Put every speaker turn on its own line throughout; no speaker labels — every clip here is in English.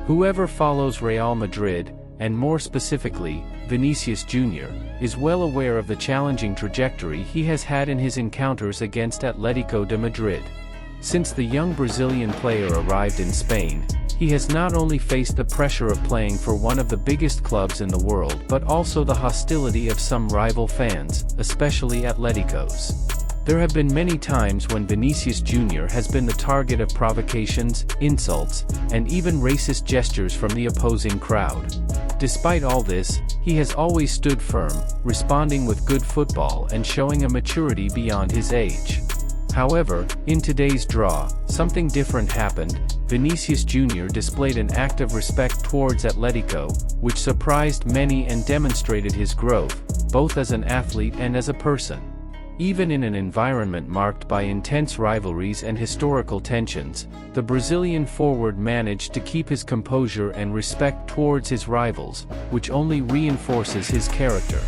Whoever follows Real Madrid, and more specifically, Vinicius Jr., is well aware of the challenging trajectory he has had in his encounters against Atletico de Madrid. Since the young Brazilian player arrived in Spain, he has not only faced the pressure of playing for one of the biggest clubs in the world but also the hostility of some rival fans, especially Atletico's. There have been many times when Vinicius Jr. has been the target of provocations, insults, and even racist gestures from the opposing crowd. Despite all this, he has always stood firm, responding with good football and showing a maturity beyond his age. However, in today's draw, something different happened. Vinicius Jr. displayed an act of respect towards Atletico, which surprised many and demonstrated his growth, both as an athlete and as a person. Even in an environment marked by intense rivalries and historical tensions, the Brazilian forward managed to keep his composure and respect towards his rivals, which only reinforces his character.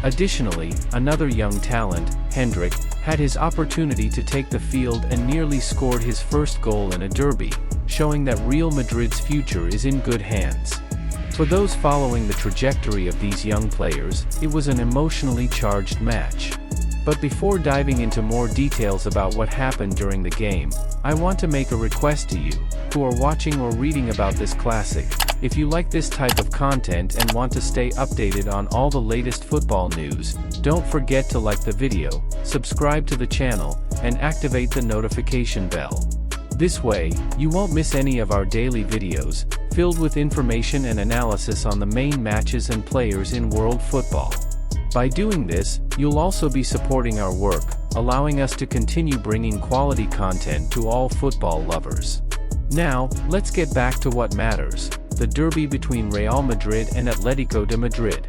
Additionally, another young talent, Endrick, had his opportunity to take the field and nearly scored his first goal in a derby, showing that Real Madrid's future is in good hands. For those following the trajectory of these young players, it was an emotionally charged match. But before diving into more details about what happened during the game, I want to make a request to you, who are watching or reading about this classic. If you like this type of content and want to stay updated on all the latest football news, don't forget to like the video, subscribe to the channel, and activate the notification bell. This way, you won't miss any of our daily videos, filled with information and analysis on the main matches and players in world football. By doing this, you'll also be supporting our work, allowing us to continue bringing quality content to all football lovers. Now, let's get back to what matters, the derby between Real Madrid and Atletico de Madrid.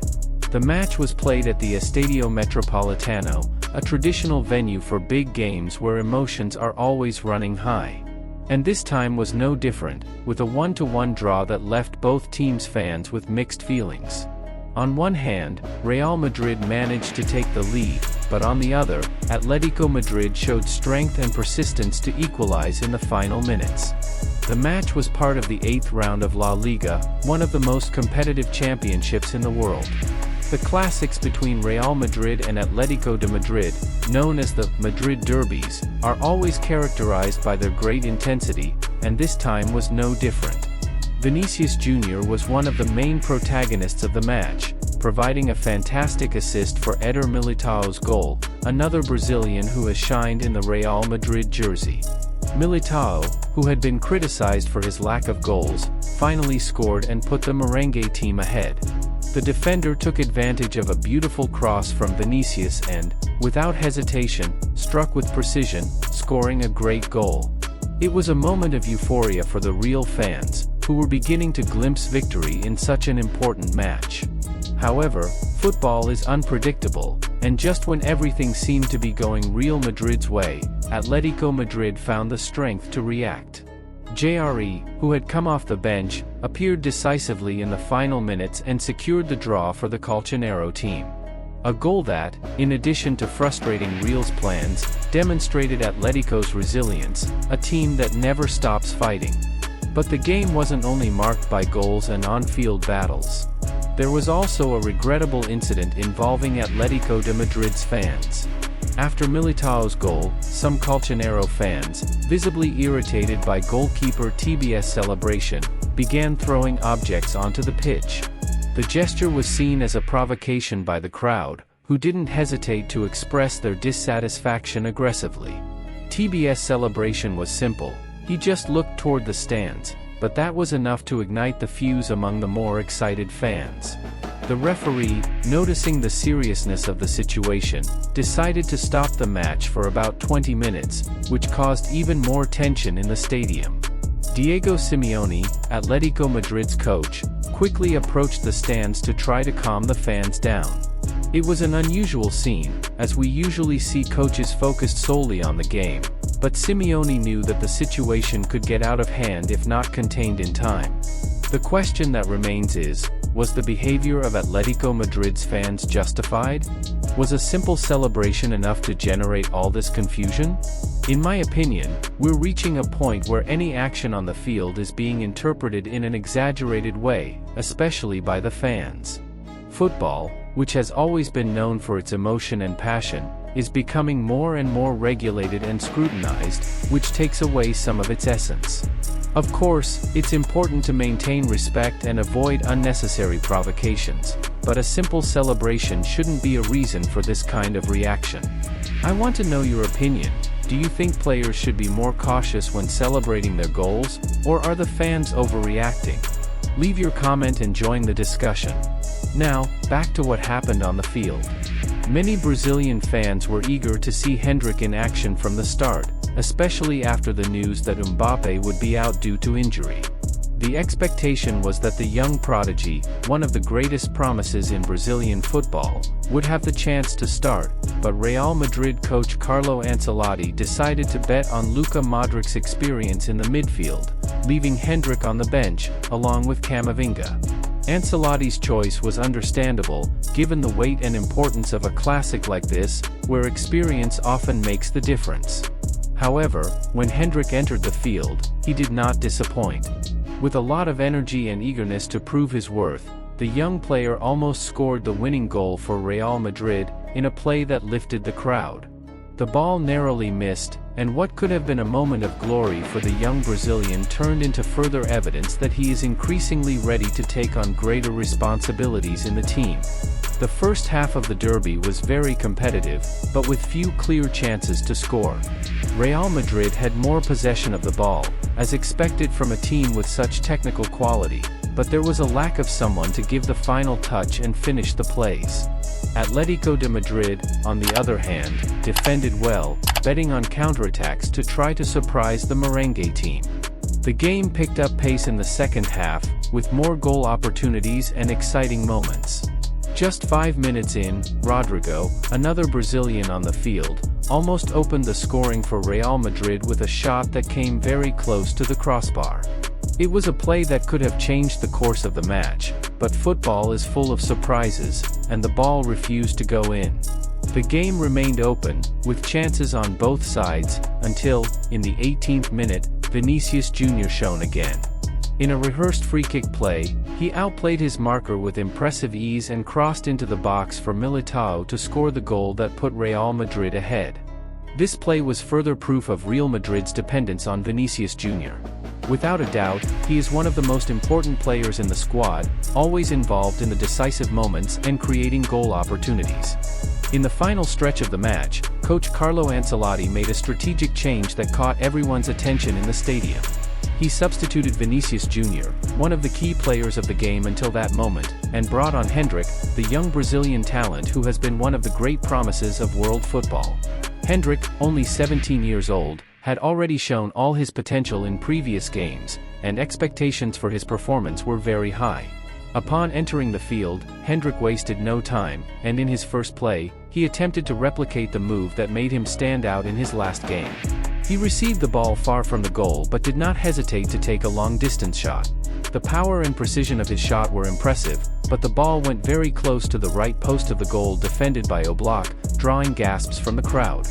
The match was played at the Estadio Metropolitano, a traditional venue for big games where emotions are always running high. And this time was no different, with a 1-1 draw that left both teams' fans with mixed feelings. On one hand, Real Madrid managed to take the lead, but on the other, Atletico Madrid showed strength and persistence to equalize in the final minutes. The match was part of the 8th round of La Liga, one of the most competitive championships in the world. The classics between Real Madrid and Atletico de Madrid, known as the Madrid derbies, are always characterized by their great intensity, and this time was no different. Vinicius Jr. was one of the main protagonists of the match, providing a fantastic assist for Eder Militao's goal, another Brazilian who has shined in the Real Madrid jersey. Militao, who had been criticized for his lack of goals, finally scored and put the merengue team ahead. The defender took advantage of a beautiful cross from Vinicius and, without hesitation, struck with precision, scoring a great goal. It was a moment of euphoria for the real fans, who were beginning to glimpse victory in such an important match. However, football is unpredictable, and just when everything seemed to be going Real Madrid's way, Atletico Madrid found the strength to react. JRE, who had come off the bench, appeared decisively in the final minutes and secured the draw for the Colchonero team. A goal that, in addition to frustrating Real's plans, demonstrated Atletico's resilience, a team that never stops fighting. But the game wasn't only marked by goals and on-field battles. There was also a regrettable incident involving Atletico de Madrid's fans. After Militao's goal, some Colchonero fans, visibly irritated by goalkeeper TBS celebration, began throwing objects onto the pitch. The gesture was seen as a provocation by the crowd, who didn't hesitate to express their dissatisfaction aggressively. TBS celebration was simple. He just looked toward the stands, but that was enough to ignite the fuse among the more excited fans. The referee, noticing the seriousness of the situation, decided to stop the match for about 20 minutes, which caused even more tension in the stadium. Diego Simeone, Atletico Madrid's coach, quickly approached the stands to try to calm the fans down. It was an unusual scene, as we usually see coaches focused solely on the game, but Simeone knew that the situation could get out of hand if not contained in time. The question that remains is, was the behavior of Atletico Madrid's fans justified? Was a simple celebration enough to generate all this confusion? In my opinion, we're reaching a point where any action on the field is being interpreted in an exaggerated way, especially by the fans. Football, which has always been known for its emotion and passion, is becoming more and more regulated and scrutinized, which takes away some of its essence. Of course, it's important to maintain respect and avoid unnecessary provocations, but a simple celebration shouldn't be a reason for this kind of reaction. I want to know your opinion. Do you think players should be more cautious when celebrating their goals, or are the fans overreacting? Leave your comment and join the discussion. Now, back to what happened on the field. Many Brazilian fans were eager to see Endrick in action from the start, especially after the news that Mbappe would be out due to injury. The expectation was that the young prodigy, one of the greatest promises in Brazilian football, would have the chance to start, but Real Madrid coach Carlo Ancelotti decided to bet on Luka Modric's experience in the midfield, leaving Endrick on the bench, along with Camavinga. Ancelotti's choice was understandable, given the weight and importance of a classic like this, where experience often makes the difference. However, when Endrick entered the field, he did not disappoint. With a lot of energy and eagerness to prove his worth, the young player almost scored the winning goal for Real Madrid, in a play that lifted the crowd. The ball narrowly missed, and what could have been a moment of glory for the young Brazilian turned into further evidence that he is increasingly ready to take on greater responsibilities in the team. The first half of the derby was very competitive, but with few clear chances to score. Real Madrid had more possession of the ball, as expected from a team with such technical quality, but there was a lack of someone to give the final touch and finish the plays. Atletico de Madrid, on the other hand, defended well, betting on counterattacks to try to surprise the merengue team. The game picked up pace in the second half, with more goal opportunities and exciting moments. Just 5 minutes in, Rodrigo, another Brazilian on the field, almost opened the scoring for Real Madrid with a shot that came very close to the crossbar. It was a play that could have changed the course of the match, but football is full of surprises, and the ball refused to go in. The game remained open, with chances on both sides, until, in the 18th minute, Vinicius Jr. shone again. In a rehearsed free-kick play, he outplayed his marker with impressive ease and crossed into the box for Militao to score the goal that put Real Madrid ahead. This play was further proof of Real Madrid's dependence on Vinicius Jr. Without a doubt, he is one of the most important players in the squad, always involved in the decisive moments and creating goal opportunities. In the final stretch of the match, coach Carlo Ancelotti made a strategic change that caught everyone's attention in the stadium. He substituted Vinicius Jr., one of the key players of the game until that moment, and brought on Endrick, the young Brazilian talent who has been one of the great promises of world football. Endrick, only 17 years old, had already shown all his potential in previous games, and expectations for his performance were very high. Upon entering the field, Endrick wasted no time, and in his first play, he attempted to replicate the move that made him stand out in his last game. He received the ball far from the goal but did not hesitate to take a long-distance shot. The power and precision of his shot were impressive, but the ball went very close to the right post of the goal defended by Oblak, drawing gasps from the crowd.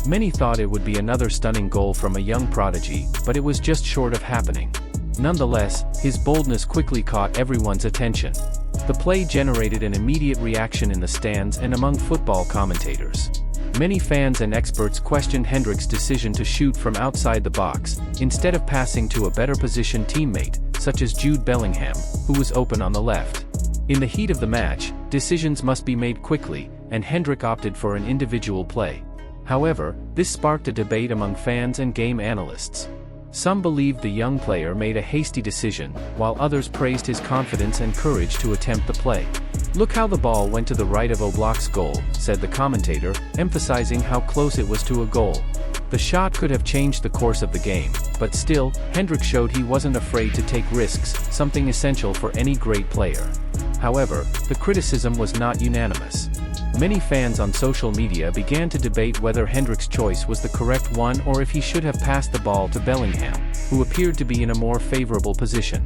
Many thought it would be another stunning goal from a young prodigy, but it was just short of happening. Nonetheless, his boldness quickly caught everyone's attention. The play generated an immediate reaction in the stands and among football commentators. Many fans and experts questioned Endrick's decision to shoot from outside the box, instead of passing to a better positioned teammate, such as Jude Bellingham, who was open on the left. In the heat of the match, decisions must be made quickly, and Endrick opted for an individual play. However, this sparked a debate among fans and game analysts. Some believed the young player made a hasty decision, while others praised his confidence and courage to attempt the play. "Look how the ball went to the right of Oblak's goal," said the commentator, emphasizing how close it was to a goal. The shot could have changed the course of the game, but still, Endrick showed he wasn't afraid to take risks, something essential for any great player. However, the criticism was not unanimous. Many fans on social media began to debate whether Endrick's choice was the correct one or if he should have passed the ball to Bellingham, who appeared to be in a more favorable position.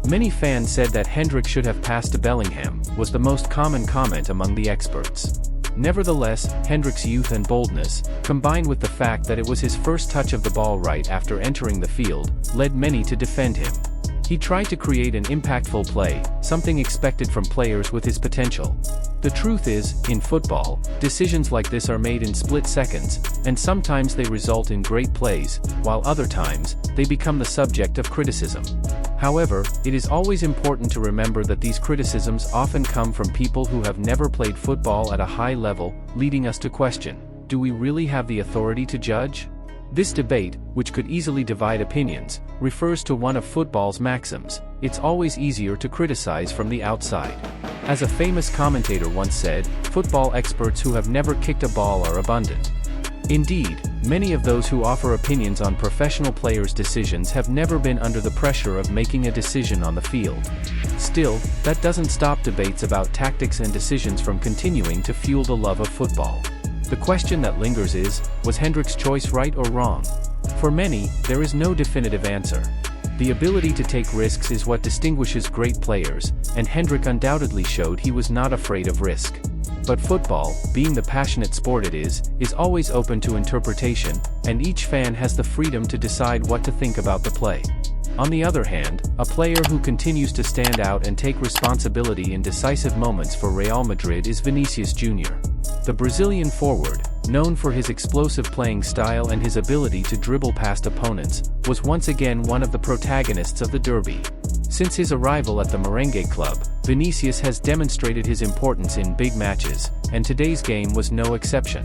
Many fans said that Endrick should have passed to Bellingham, was the most common comment among the experts. Nevertheless, Endrick's youth and boldness, combined with the fact that it was his first touch of the ball right after entering the field, led many to defend him. He tried to create an impactful play, something expected from players with his potential. The truth is, in football, decisions like this are made in split seconds, and sometimes they result in great plays, while other times, they become the subject of criticism. However, it is always important to remember that these criticisms often come from people who have never played football at a high level, leading us to question, do we really have the authority to judge? This debate, which could easily divide opinions, refers to one of football's maxims: it's always easier to criticize from the outside. As a famous commentator once said, football experts who have never kicked a ball are abundant. Indeed, many of those who offer opinions on professional players' decisions have never been under the pressure of making a decision on the field. Still, that doesn't stop debates about tactics and decisions from continuing to fuel the love of football. The question that lingers is, was Endrick's choice right or wrong? For many, there is no definitive answer. The ability to take risks is what distinguishes great players, and Endrick undoubtedly showed he was not afraid of risk. But football, being the passionate sport it is always open to interpretation, and each fan has the freedom to decide what to think about the play. On the other hand, a player who continues to stand out and take responsibility in decisive moments for Real Madrid is Vinicius Jr. The Brazilian forward, known for his explosive playing style and his ability to dribble past opponents, was once again one of the protagonists of the derby. Since his arrival at the Merengue club, Vinicius has demonstrated his importance in big matches, and today's game was no exception.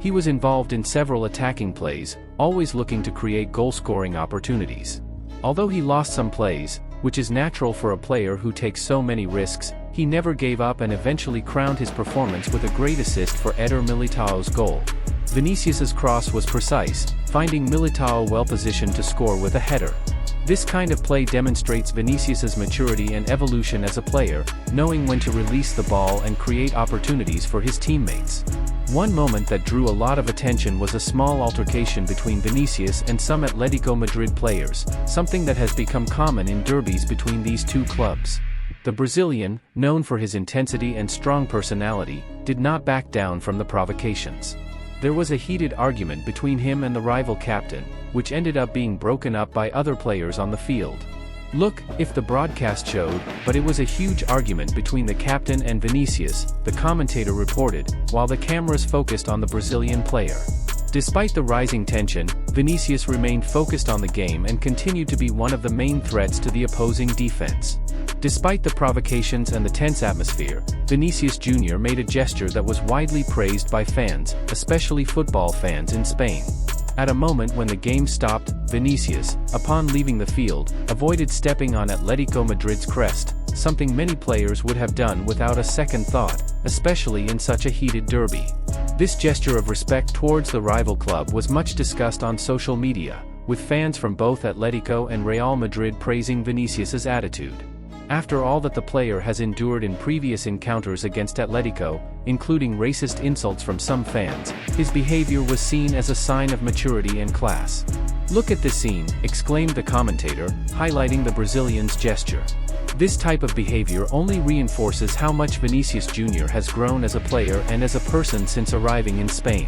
He was involved in several attacking plays, always looking to create goal-scoring opportunities. Although he lost some plays, which is natural for a player who takes so many risks, he never gave up and eventually crowned his performance with a great assist for Eder Militao's goal. Vinicius's cross was precise, finding Militao well-positioned to score with a header. This kind of play demonstrates Vinicius's maturity and evolution as a player, knowing when to release the ball and create opportunities for his teammates. One moment that drew a lot of attention was a small altercation between Vinicius and some Atletico Madrid players, something that has become common in derbies between these two clubs. The Brazilian, known for his intensity and strong personality, did not back down from the provocations. There was a heated argument between him and the rival captain, which ended up being broken up by other players on the field. Look, if the broadcast showed, but it was a huge argument between the captain and Vinicius, the commentator reported, while the cameras focused on the Brazilian player. Despite the rising tension, Vinicius remained focused on the game and continued to be one of the main threats to the opposing defense. Despite the provocations and the tense atmosphere, Vinicius Jr. made a gesture that was widely praised by fans, especially football fans in Spain. At a moment when the game stopped, Vinicius, upon leaving the field, avoided stepping on Atletico Madrid's crest, something many players would have done without a second thought, especially in such a heated derby. This gesture of respect towards the rival club was much discussed on social media, with fans from both Atletico and Real Madrid praising Vinicius's attitude. After all that the player has endured in previous encounters against Atletico, including racist insults from some fans, his behavior was seen as a sign of maturity and class. "Look at this scene," exclaimed the commentator, highlighting the Brazilian's gesture. This type of behavior only reinforces how much Vinicius Jr. has grown as a player and as a person since arriving in Spain.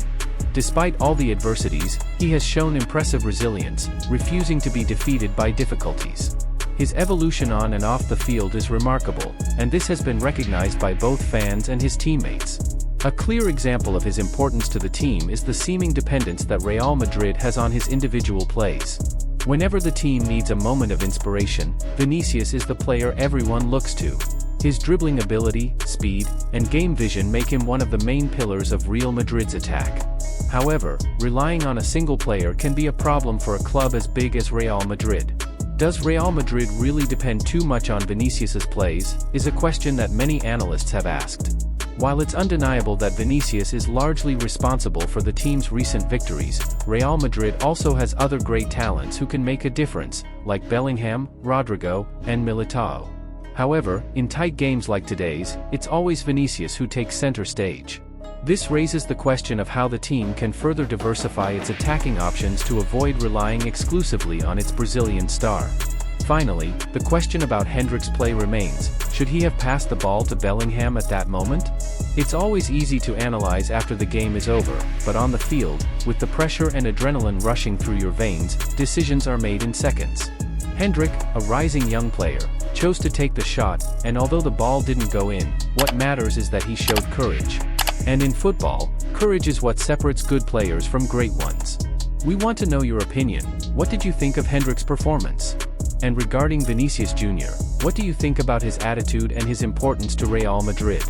Despite all the adversities, he has shown impressive resilience, refusing to be defeated by difficulties. His evolution on and off the field is remarkable, and this has been recognized by both fans and his teammates. A clear example of his importance to the team is the seeming dependence that Real Madrid has on his individual plays. Whenever the team needs a moment of inspiration, Vinicius is the player everyone looks to. His dribbling ability, speed, and game vision make him one of the main pillars of Real Madrid's attack. However, relying on a single player can be a problem for a club as big as Real Madrid. Does Real Madrid really depend too much on Vinicius's plays, is a question that many analysts have asked. While it's undeniable that Vinicius is largely responsible for the team's recent victories, Real Madrid also has other great talents who can make a difference, like Bellingham, Rodrigo, and Militao. However, in tight games like today's, it's always Vinicius who takes center stage. This raises the question of how the team can further diversify its attacking options to avoid relying exclusively on its Brazilian star. Finally, the question about Endrick's play remains: should he have passed the ball to Bellingham at that moment? It's always easy to analyze after the game is over, but on the field, with the pressure and adrenaline rushing through your veins, decisions are made in seconds. Endrick, a rising young player, chose to take the shot, and although the ball didn't go in, what matters is that he showed courage. And in football, courage is what separates good players from great ones. We want to know your opinion. What did you think of Endrick's performance? And regarding Vinicius Jr., what do you think about his attitude and his importance to Real Madrid?